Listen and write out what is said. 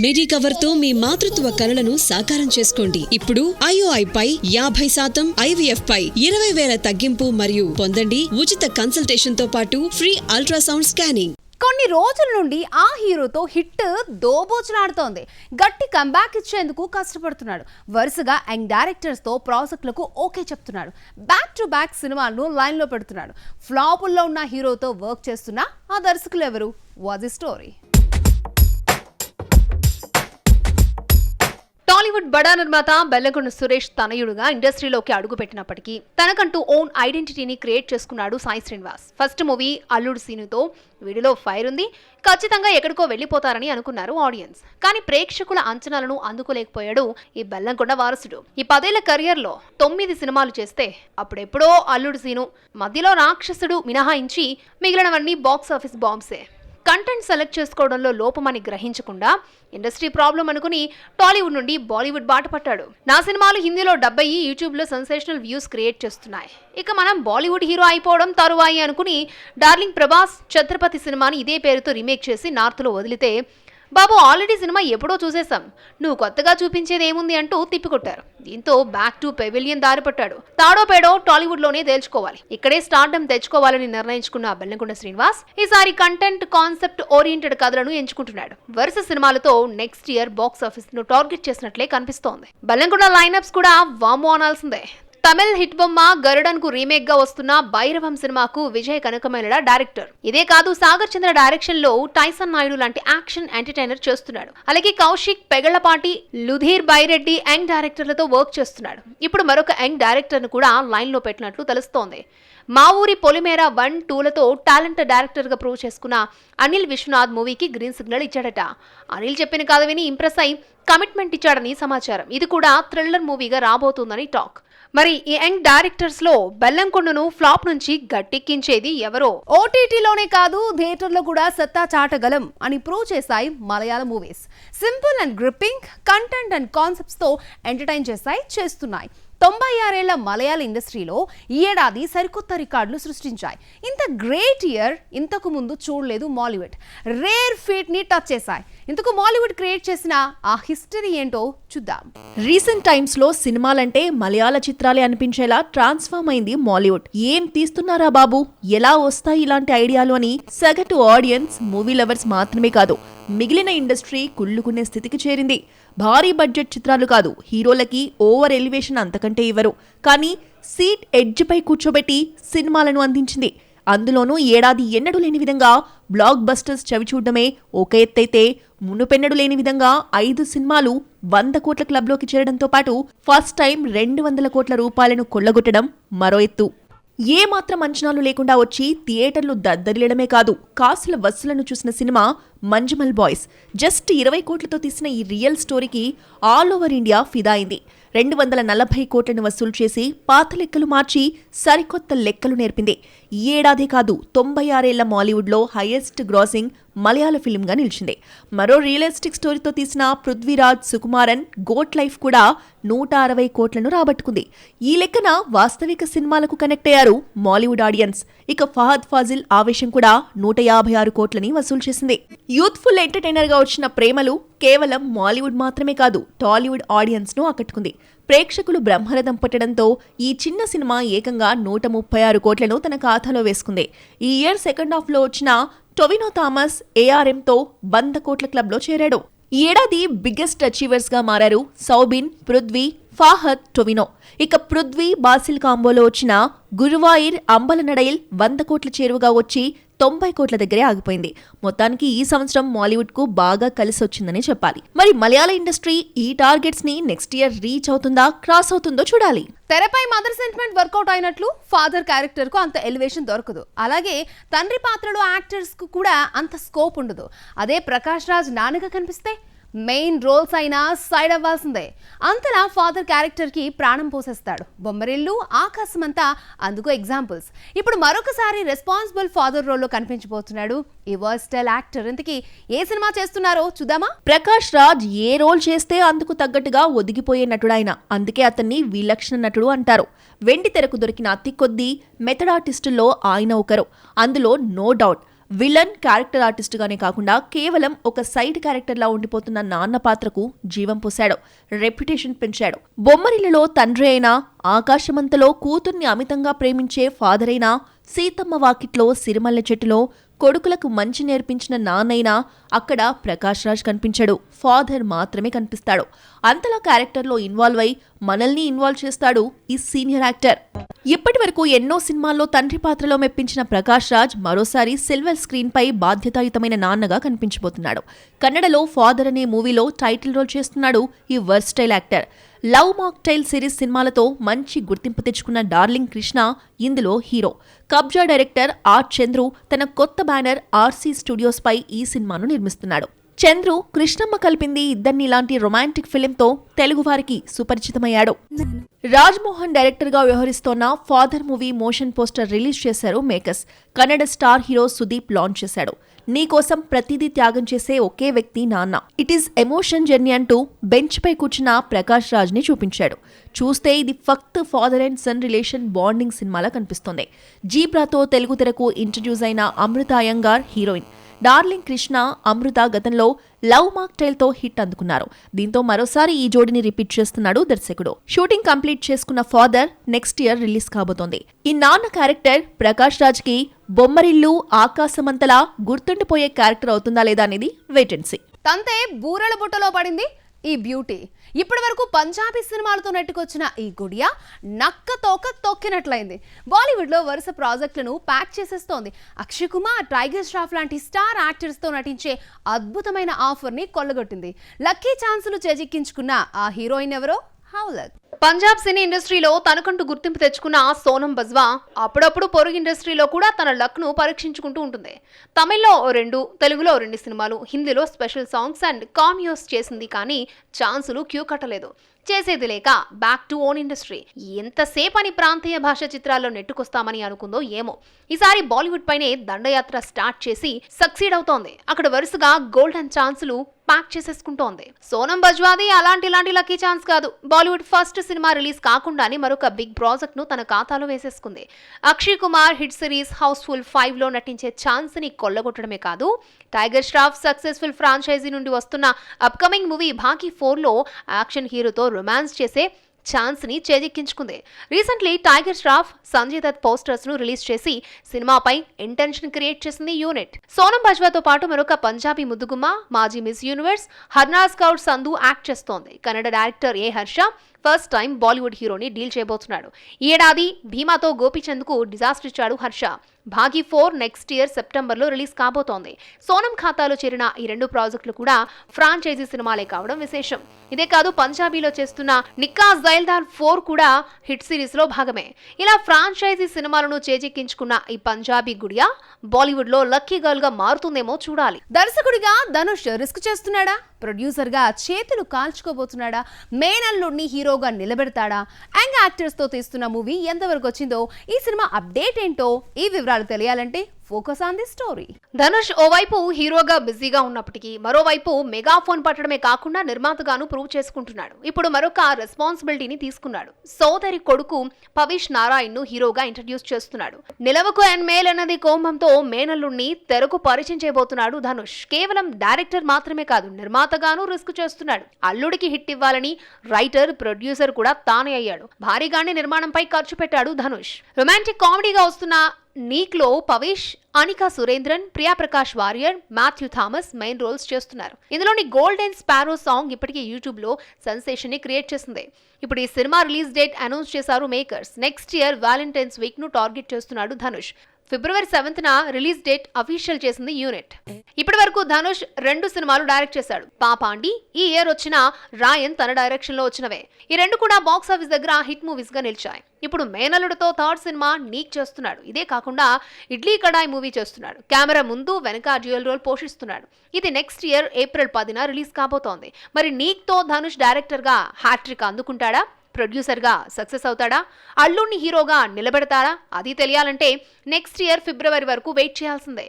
మిడి cover తో మీ మాతృత్వ కలలను సాకారం చేసుకోండి. ఇప్పుడు IOI పై 50%, IVF పై 20,000 తగ్గింపు మరియు పొందండి ఉచిత కన్సల్టేషన్ తో పాటు ఫ్రీ అల్ట్రాసౌండ్ స్కానింగ్. కొన్ని రోజుల నుండి ఆ హీరోతో హిట్ దోబోచులాడుతోంది. గట్టి కంబ్యాక్ ఇచ్చేందుకు కష్టపడుతున్నాడు. వరుసగా యంగ్ డైరెక్టర్స్ తో ప్రాజెక్టులకు ఓకే చెప్తున్నాడు. బ్యాక్ టు బ్యాక్ సినిమాలను లైన్ లో పెడుతున్నాడు. ఫ్లాపుల్లో ఉన్న హీరోతో వర్క్ చేస్తున్న ఆ దర్శకులు ఎవరు? Was the story. టాలీవుడ్ బడా నిర్మాత బెల్లకొండ సురేష్ తనయుడుగా ఇండస్ట్రీలోకి అడుగుపెట్టినప్పటికీ తనకంటూ ఓన్ ఐడెంటిటీని క్రియేట్ చేసుకున్నాడు సాయి శ్రీనివాస్. ఫస్ట్ మూవీ అల్లుడు సీనుతో వీడిలో ఫైర్ ఉంది, ఖచ్చితంగా ఎక్కడికో వెళ్లిపోతారని అనుకున్నారు ఆడియన్స్. కానీ ప్రేక్షకుల అంచనాలను అందుకోలేకపోయాడు ఈ బెల్లంకొండ వారసుడు. ఈ 10 ఏళ్ల కెరియర్ లో 9 సినిమాలు చేస్తే అప్పుడెప్పుడో అల్లుడు సీను, మధ్యలో రాక్షసుడు మినహాయించి మిగిలినవన్నీ బాక్స్ ఆఫీస్ బాంబ్సే. కంటెంట్ సెలెక్ట్ చేసుకోవడంలో లోపమని గ్రహించకుండా ఇండస్ట్రీ ప్రాబ్లం అనుకుని టాలీవుడ్ నుండి బాలీవుడ్ బాట పట్టాడు. నా సినిమాలు హిందీలో డబ్ అయ్యి యూట్యూబ్ లో సెన్సేషనల్ వ్యూస్ క్రియేట్ చేస్తున్నాయి, ఇక మనం బాలీవుడ్ హీరో అయిపోవడం తరువాయి అనుకుని డార్లింగ్ ప్రభాస్ ఛత్రపతి సినిమాని ఇదే పేరుతో రీమేక్ చేసి నార్త్ లో వదిలితే, బాబు ఆల్రెడీ సినిమా ఎప్పుడో చూసేసాం, నువ్వు కొత్తగా చూపించేది ఏముంది అంటూ తిప్పికొట్టారు. దీంతో బ్యాక్ టు పెవిలియన్ దారిపట్టాడు. తాడో పేడో టాలీవుడ్ లోనే తేల్చుకోవాలి, ఇక్కడే స్టార్డమ్ తెచ్చుకోవాలని నిర్ణయించుకున్న బెల్లంకొండ శ్రీనివాస్ ఈసారి కంటెంట్ కాన్సెప్ట్ ఓరియంటెడ్ కథలను ఎంచుకుంటున్నాడు. వరుస సినిమాలతో నెక్స్ట్ ఇయర్ బాక్స్ ఆఫీస్ ను టార్గెట్ చేసినట్లే కనిపిస్తోంది. బెల్లంకొండ లైనప్స్ కూడా వామో అనాల్సిందే. తమిళ్ హిట్ బొమ్మ గరుడన్ కు రీమేక్ గా వస్తున్న భైరవం సినిమాకు విజయ్ కనకమేళ డైరెక్టర్. ఇదే కాదు, సాగర్ చంద్ర డైరెక్షన్ లో టైసన్ నాయుడు లాంటి యాక్షన్ ఎంటర్టైనర్ చేస్తున్నాడు. అలాగే కౌశిక్, పెగళ్లపాటి, లుధీర్ బైరెడ్డి యంగ్ డైరెక్టర్లతో వర్క్ చేస్తున్నాడు. ఇప్పుడు మరొక యంగ్ డైరెక్టర్ ను కూడా లైన్ లో పెట్టినట్లు తెలుస్తోంది. మా ఊరి పొలిమేర 1, 2లతో టాలెంట్ డైరెక్టర్ గా ప్రూవ్ చేసుకున్న అనిల్ విశ్వనాథ్ మూవీకి గ్రీన్ సిగ్నల్ ఇచ్చాడట. అనిల్ చెప్పిన కథ విని ఇంప్రెస్ అయి కమిట్మెంట్ ఇచ్చాడని సమాచారం. ఇది కూడా థ్రిల్లర్ మూవీగా రాబోతుందని టాక్. మరి ఈ యంగ్ డైరెక్టర్స్ లో బెల్లంకొండను ఫ్లాప్ నుంచి గట్టెక్కించేది ఎవరో? ఓటీటీలోనే కాదు, థియేటర్లో కూడా సత్తా చాటగలం అని ప్రూవ్ చేశాయి Malayala movies. Simple and gripping content and concepts తో ఎంటర్టైన్ చేస్తున్నాయి. 96 ఏళ్ల మలయాళ ఇండస్ట్రీలో ఈ ఏడాది సరికొత్త రికార్డులు సృష్టించాయి. ఇంత గ్రేట్ ఇయర్ ఇంతకు ముందు చూడలేదు మాలీవుడ్. రేర్ ఫీట్ ని టచ్ చేశాయి. ఇంతకు మాలీవుడ్ క్రియేట్ చేసిన ఆ హిస్టరీ ఏంటో చూద్దాం. రీసెంట్ టైమ్స్ లో సినిమాలంటే మలయాళ చిత్రాలే అనిపించేలా ట్రాన్స్ఫార్మ్ అయింది మాలీవుడ్. ఏం తీస్తున్నారా బాబు, ఎలా వస్తాయి ఇలాంటి ఐడియాలు అని సగటు ఆడియన్స్, మూవీ లవర్స్ మాత్రమే కాదు, మిగిలిన ఇండస్ట్రీ కుళ్ళుకునే స్థితికి చేరింది. భారీ బడ్జెట్ చిత్రాలు కాదు, హీరోలకి ఓవర్ ఎలివేషన్ అంతకంటే ఇవ్వరు, కానీ సీట్ ఎడ్జ్ పై కూర్చోబెట్టి సినిమాలను అందించింది. అందులోనూ ఏడాది ఎన్నడూ లేని విధంగా బ్లాక్ బస్టర్స్ చవిచూడమే ఒక ఎత్తైతే, మునుపెన్నడూ లేని విధంగా 5 సినిమాలు 100 కోట్ల క్లబ్లోకి చేరడంతో పాటు ఫస్ట్ టైం 200 కోట్ల రూపాయలను కొల్లగొట్టడం మరో ఎత్తు. ఏ మాత్రం అంచనాలు లేకుండా వచ్చి థియేటర్లు దద్దరిల్లడమే కాదు, కాసుల వసూలను చూసిన సినిమా మంజుమల్ బాయ్స్. జస్ట్ 20 కోట్లతో తీసిన ఈ రియల్ స్టోరీకి ఆల్ ఓవర్ ఇండియా ఫిదా అయింది. 240 కోట్లను వసూలు చేసి పాత లెక్కలు మార్చి సరికొత్త లెక్కలు నేర్పింది. ఈ ఏడాదే కాదు, 96 ఏళ్ల మాలీవుడ్లో హైయెస్ట్ గ్రాసింగ్ మలయాళ ఫిల్మ్గా నిలిచింది. మరో రియలిస్టిక్ స్టోరీతో తీసిన పృథ్వీరాజ్ సుకుమారన్ గోట్ లైఫ్ కూడా 160 కోట్లను రాబట్టుకుంది. ఈ లెక్కన వాస్తవిక సినిమాలకు కనెక్ట్ అయ్యారు మాలీవుడ్ ఆడియన్స్. ఇక ఫహద్ ఫాజిల్ ఆవేశం కూడా 156 కోట్లని వసూలు చేసింది. యూత్ఫుల్ ఎంటర్టైనర్ గా వచ్చిన ప్రేమలు కేవలం మాలీవుడ్ మాత్రమే కాదు, టాలీవుడ్ ఆడియన్స్ ను ఆకట్టుకుంది. ప్రేక్షకులు బ్రహ్మరథం పట్టడంతో ఈ చిన్న సినిమా ఏకంగా 136 కోట్లను తన ఖాతాలో వేసుకుంది. ఈ ఇయర్ సెకండ్ హాఫ్ లో వచ్చిన టొవినో థామస్ ARM తో 100 కోట్ల క్లబ్ లో చేరాడు. ఈ ఏడాది బిగ్గెస్ట్ అచీవర్స్ గా మారారు సౌబిన్, పృథ్వీ, ఫాహద్, టొవినో. ఇక పృథ్వీ, బాసిల్ కాంబోలో వచ్చిన గురువాయిర్ అంబలనడైల్ 100 కోట్ల చేరువగా వచ్చి 90 కోట్ల దగ్గరే ఆగిపోయింది. మొత్తానికి ఈ సంవత్సరం మాలీవుడ్ కు బాగా కలిసి వచ్చిందని చెప్పాలి. మరి మలయాళ ఇండస్ట్రీ ఈ టార్గెట్స్ ని నెక్స్ట్ ఇయర్ రీచ్ అవుతుందా, క్రాస్ అవుతుందో చూడాలి. తెరపై మదర్ సెంటిమెంట్ వర్కౌట్ అయినట్లు ఫాదర్ క్యారెక్టర్ కు అంత ఎలివేషన్ దొరకదు. అలాగే తండ్రి పాత్రలో యాక్టర్స్ కు కూడా అంత స్కోప్ ఉండదు. అదే ప్రకాష్ రాజ్ నాన్నగా కనిపిస్తే మెయిన్ రోల్స్ అయినా సైడ్ అవ్వాల్సిందే. అంతలా ఫాదర్ క్యారెక్టర్ కి ప్రాణం పోసేస్తాడు. బొమ్మరిల్లు, ఆకాశమంతా అందుకు ఎగ్జాంపుల్స్. ఇప్పుడు మరొకసారి రెస్పాన్సిబుల్ ఫాదర్ రోల్ లో కనిపించబోతున్నాడు ఈ వర్స్టైల్ యాక్టర్. ఇంతకీ ఏ సినిమా చేస్తున్నారో చూద్దామా? ప్రకాష్ రాజ్ ఏ రోల్ చేస్తే అందుకు తగ్గట్టుగా ఒదిగిపోయే నటుడాయన, అందుకే అతన్ని విలక్షణ నటుడు అంటారు. వెండి తెరకు దొరికిన అతి కొద్ది మెథడ్ ఆర్టిస్టుల్లో ఆయన ఒకరు. అందులో no doubt villain character artist గానే కాకుండా కేవలం ఒక సైడ్ క్యారెక్టర్ లా ఉండిపోతున్న నాన్న పాత్రకు జీవం పోశాడు, రెప్యుటేషన్ పెంచాడు. బొమ్మరిల్లులో తండ్రి అయినా, ఆకాశమంతలో కూతుర్ని అమితంగా ప్రేమించే ఫాదర్ అయినా, సీతమ్మ వాకిట్లో సిరిమల్లె చెట్టులో కొడుకులకు మంచి నేర్పించిన నాన్నైనా అక్కడ ప్రకాష్ రాజ్ కనిపించాడు, ఫాదర్ మాత్రమే కనిపిస్తాడు. అంతలా క్యారెక్టర్లో ఇన్వాల్వ్ అయి మనల్ని ఇన్వాల్వ్ చేస్తాడు ఈ సీనియర్ యాక్టర్. ఇప్పటి వరకు ఎన్నో సినిమాల్లో తండ్రి పాత్రలో మెప్పించిన ప్రకాష్ రాజ్ మరోసారి సిల్వర్ స్క్రీన్ పై బాధ్యతాయుతమైన నాన్నగా కనిపించబోతున్నాడు. కన్నడలో ఫాదర్ అనే మూవీలో టైటిల్ రోల్ చేస్తున్నాడు ఈ versatile actor. Love mocktail series సినిమాలతో మంచి గుర్తింపు తెచ్చుకున్న డార్లింగ్ కృష్ణ ఇందులో హీరో. కబ్జా డైరెక్టర్ ఆర్ చంద్రు తన కొత్త బ్యానర్ ఆర్సీ స్టూడియోస్ పై ఈ సినిమాను నిర్మిస్తున్నాడు. చంద్రు కృష్ణమ్మ కలిపింది ఇద్దరిని ఇలాంటి రొమాంటిక్ ఫిలింతో తెలుగువారికి సుపరిచితమయ్యాడు. రాజ్మోహన్ డైరెక్టర్ గా వ్యవహరిస్తోన్న father movie motion poster release చేశారు makers. Kannada star hero Sudeep launch చేశాడు. నీకోసం ప్రతిదీ త్యాగం చేసే ఒకే వ్యక్తి నాన్న, ఇట్ ఈస్ ఎమోషన్ జర్నీ అంటూ బెంచ్ పై కూర్చున్న ప్రకాష్ రాజ్ ని చూపించాడు. చూస్తే ఇది ఫక్త్ father and son relation bonding సినిమాలా కనిపిస్తోంది. జీబ్రాతో తెలుగు తెరకు ఇంట్రడ్యూస్ అయిన అమృత అయ్యంగార్ హీరోయిన్. డార్లింగ్ కృష్ణ, అమృత గతంలో లవ్ మాక్టైల్ తో హిట్ అందుకున్నారు. దీంతో మరోసారి ఈ జోడిని రిపీట్ చేస్తున్నాడు దర్శకుడు. షూటింగ్ కంప్లీట్ చేసుకున్న ఫాదర్ నెక్స్ట్ ఇయర్ రిలీజ్ కాబోతోంది. ఈ నాన్న క్యారెక్టర్ ప్రకాష్ రాజ్ కి బొమ్మరిల్లు, ఆకాశమంతలా గుర్తుండిపోయే క్యారెక్టర్ అవుతుందా లేదా అనేది వెయిట్ అండ్ సీ. తంతే బూరెల బుట్టలో పడింది ఈ బ్యూటీ. ఇప్పటి వరకు పంజాబీ సినిమాలతో నెట్టుకొచ్చిన ఈ గుడియా నక్క తోక తొక్కినట్లయింది. బాలీవుడ్లో వరుస ప్రాజెక్టులను ప్యాక్ చేసేస్తోంది. అక్షయ్ కుమార్, టైగర్ ష్రాఫ్ లాంటి స్టార్ యాక్టర్స్తో నటించే అద్భుతమైన ఆఫర్ని కొల్లగొట్టింది. లక్కీ ఛాన్సులు చేజిక్కించుకున్న ఆ హీరోయిన్ ఎవరో హౌలక్. పంజాబ్ సినీ ఇండస్ట్రీలో తనకంటూ గుర్తింపు తెచ్చుకున్న సోనం బజ్వా అప్పుడప్పుడు పొరుగు ఇండస్ట్రీలో కూడా తన లక్ ను పరీక్షించుకుంటూ ఉంటుంది. తమిళ్లో 2, తెలుగులో 2 సినిమాలు, హిందీలో స్పెషల్ సాంగ్స్ అండ్ కామియోస్ చేసింది. కానీ ఛాన్సులు క్యూ కట్టలేదు. చేసేది లేక బ్యాక్ టు ఓన్ ఇండస్ట్రీ. ఎంతసేపని ప్రాంతీయ భాష చిత్రాల్లో నెట్టుకొస్తామని అనుకుందో ఏమో. ఈసారి బాలీవుడ్ పైనే దండయాత్ర స్టార్ట్ చేసి సక్సీడ్ అవుతోంది. అక్కడ వరుసగా గోల్డెన్ ఛాన్సులు ప్యాక్ చేసేసుకుంటోంది. సోనం బజ్వాది ఇలాంటి లక్కీ ఛాన్స్ కాదు. బాలీవుడ్ ఫస్ట్ సినిమా రిలీజ్ కాకుండానే మరొక బిగ్ ప్రాజెక్ట్ ను తన ఖాతాలో వేసేసుకుంది. అక్షయ్ కుమార్ హిట్ సిరీస్ హౌస్ఫుల్ 5 లో నటించే ఛాన్స్ ని కొల్లగొట్టడమే కాదు, టైగర్ ష్రాఫ్ సక్సెస్ఫుల్ ఫ్రాంచైజీ నుండి వస్తున్న అప్కమింగ్ మూవీ భాగీ 4 లో యాక్షన్ హీరోతో రొమాన్స్ చేసే ఛాన్స్ ని చేజిక్కించుకుంది. రీసెంట్లీ టైగర్ ష్రాఫ్, సంజయ్ దత్ పోస్టర్స్ ను రిలీజ్ చేసి సినిమాపై ఇంటెన్షన్ క్రియేట్ చేసింది యూనిట్. సోనం బజ్వాతో పాటు మరొక పంజాబీ ముద్దుగుమ్మ, మాజీ Miss Universe Harnaaz Kaur Sandhu act చేస్తోంది. Kannada director A Harsha first time Bollywood హీరోని డీల్ చేయబోతున్నాడు. ఈ ఏడాది భీమాతో గోపీచంద్కు డిజాస్టర్ ఇచ్చాడు హర్ష. భాగీ 4 నెక్స్ట్ ఇయర్ సెప్టెంబర్లో రిలీజ్ కాబోతోంది. సోనం ఖాతాలో చేరిన ఈ 2 ప్రాజెక్టులు కూడా ఫ్రాంచైజీ సినిమాలే కావడం విశేషం. ఇదే కాదు, పంజాబీలో చేస్తున్న నిక్కా జైల్దార్ 4 కూడా హిట్ సిరీస్ లో భాగమే. ఇలా ఫ్రాంచైజీ సినిమాలను చేజిక్కించుకున్న ఈ పంజాబీ గుడియా బాలీవుడ్ లో లక్కీ గర్ల్ గా మారుతుందేమో చూడాలి. దర్శకుడిగా ధనుష్ రిస్క్ చేస్తున్నాడా? ప్రొడ్యూసర్ గా చేతులు కాల్చుకోబోతున్నాడా? మెయిన్ అల్లుడిని హీరోగా నిలబెడతాడా? యంగ్ యాక్టర్స్ తో తీస్తున్న మూవీ ఎంతవరకు వచ్చిందో, ఈ సినిమా అప్డేట్ ఏంటో, ఈ వివరాలు తెలియాలంటే focus on the story. Dhanush ఓవైపు హీరోగా బిజీగా ఉన్నప్పటికీ మరోవైపు మెగాఫోన్ పట్టడమే కాకుండా నిర్మాతగాను ప్రూవ్ చేసుకుంటున్నాడు. ఇప్పుడు మరొక రెస్పాన్సిబిలిటీని తీసుకున్నాడు. సోదరి కొడుకు పవిష్ నారాయణ్ ను హీరోగా ఇంట్రడ్యూస్ చేస్తున్నాడు. నిలవకు అండ్ మేల్ అన్నది కోంబంతో మేనల్లుడిని తెరకు పరిచయం చేయబోతున్నాడు ధనుష్. కేవలం డైరెక్టర్ మాత్రమే కాదు, నిర్మాతగాను రిస్క్ చేస్తున్నాడు. అల్లుడికి హిట్ ఇవ్వాలని రైటర్, ప్రొడ్యూసర్ కూడా తానే అయ్యాడు. భారీగానే నిర్మాణంపై ఖర్చు పెట్టాడు ధనుష్. రొమాంటిక్ కామెడీగా వస్తున్న నీక్ లో పవిష్, అనికా సురేంద్రన్, ప్రియా ప్రకాష్ వారియర్, మాథ్యూ థామస్ మెయిన్ రోల్స్ చేస్తున్నారు. ఇందులోని గోల్డెన్ స్పారో సాంగ్ ఇప్పటికే యూట్యూబ్ లో సెన్సేషన్ ని క్రియేట్ చేసింది. ఇప్పుడు ఈ సినిమా రిలీజ్ డేట్ అనౌన్స్ చేశారు makers. Next year Valentine's week ను టార్గెట్ చేస్తున్నాడు ధనుష్. ఫిబ్రవరి 7న రిలీజ్ డేట్ అఫీషియల్ చేసింది యూనిట్. ఇప్పటి వరకు ధనుష్ 2 సినిమాలు డైరెక్ట్ చేశాడు. పాపాండి ఈ ఇయర్ వచ్చిన, రాయన్ తన డైరెక్షన్ లో వచ్చినవే. ఈ 2 కూడా బాక్స్ ఆఫీస్ దగ్గర హిట్ మూవీస్ గా నిలిచాయి. ఇప్పుడు మేనల్లుడితో 3rd సినిమా నీక్ చేస్తున్నాడు. ఇదే కాకుండా ఇడ్లీ కడాయ్ మూవీ చేస్తున్నాడు. కెమెరా ముందు వెనక డ్యూయల్ రోల్ పోషిస్తున్నాడు. ఇది నెక్స్ట్ ఇయర్ ఏప్రిల్ 10న రిలీజ్ కాబోతోంది. మరి నీక్ తో ధనుష్ డైరెక్టర్ గా హ్యాట్రిక్ అందుకుంటాడా? ప్రొడ్యూసర్ గా సక్సెస్ అవుతాడా? అల్లుడిని హీరోగా నిలబెడతాడా? అది తెలియాలంటే నెక్స్ట్ ఇయర్ ఫిబ్రవరి వరకు వెయిట్ చేయాల్సిందే.